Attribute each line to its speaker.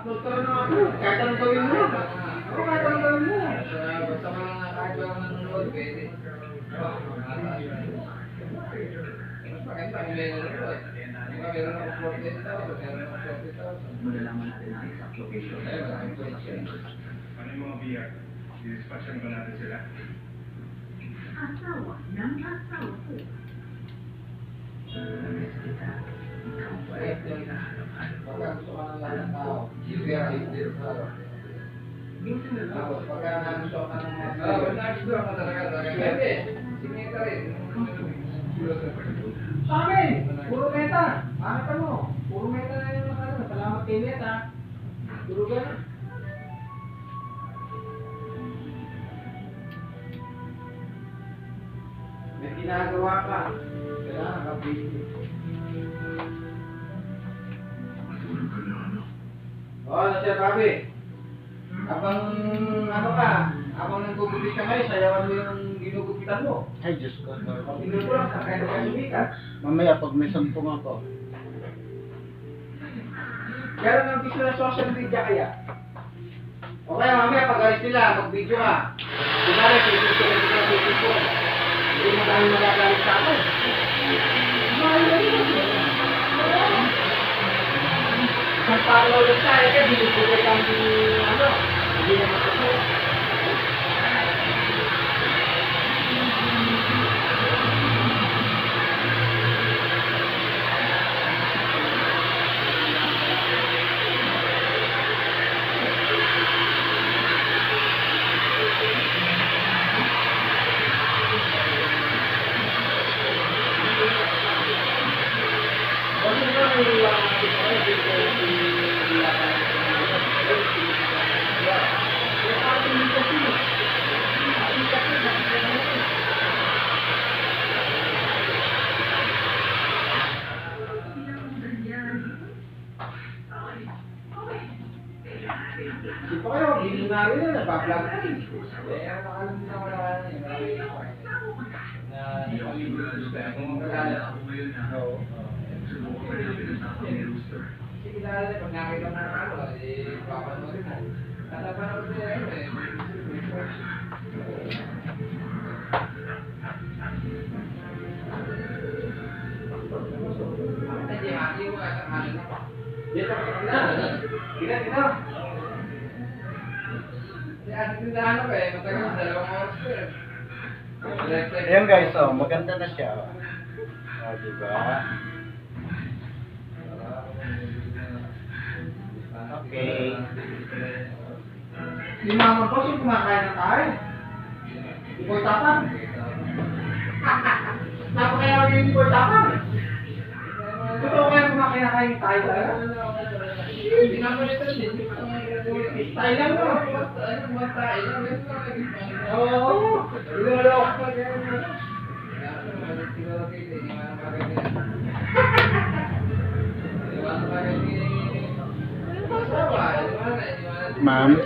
Speaker 1: upload ka na ako. Kahit anong gawin mo. Oo, kahit anong gawin mo. Basta mga kahit walang nanonood, pwede. Meron ako 40,000, meron ako 40,000.
Speaker 2: Malalaman natin ang exact location.
Speaker 3: Ano yung mga biyak? Dispatchan ba natin sila?
Speaker 4: Asawa ng asawa ko.
Speaker 2: Namiss kita. Ikaw ba ay hinahanap-hanap ko?
Speaker 1: Pagka gusto ka ng lahat ng tao, you tapos pagka nagusto ka ng mga tao, nagusto ka talaga. Pwede. Sige ka rin. Sa amin! Puro meta! Bakit ano? Puro meta na yung mga ano. Salamat kay meta. Puro gano'n. May ginagawa ka. Kailangan ka busy.
Speaker 3: Matulog ka na, ano?
Speaker 1: Oo, Sir Bobby. Habang ano ka, habang nagugupit ka ngayon, sayawan mo yung ginugupitan mo.
Speaker 5: Ay, Diyos ko.
Speaker 1: Tingnan ko lang, kaya ka sumikat.
Speaker 5: Mamaya, pag may sampung ako.
Speaker 1: Meron ang gusto ng social media kaya. O kaya mamaya pag alis nila, mag-video ka. Kunwari, Facebook ko. Hindi mo dahil magagalit sa akin. Mahal na yun. Isang follow lang tayo, kaya binibigay kang ano, hindi na matutuwa. Di pa kayo, bilinari na, nagpa-vlog na eh. Ano alam din naman na ano eh, marami na
Speaker 3: Hindi ako sigurado kaya kung magkakala ako ngayon na subukan pa rin ang pinasama ni Rooster.
Speaker 1: kasi kilala na, pag nakita mo na ano, papanoodin mo. Tatapanood nila yun eh. Hindi, hati mo at hati na pa. Dito, tina. Kasi tindahan ako eh, matagal na 2 oras ko eh.
Speaker 5: Ayan guys, oh, maganda na siya. Oh, diba? Okay.
Speaker 1: Si mama ko, siya kumakain ng kain. Ikaw tapang. Napakaya ko yung ikaw tapang. Totoo kaya kumakain ng kain tayo talaga? Hindi naman ito din. Style lang mo. Oo. Ilolo ka pa dyan.
Speaker 5: Ma'am?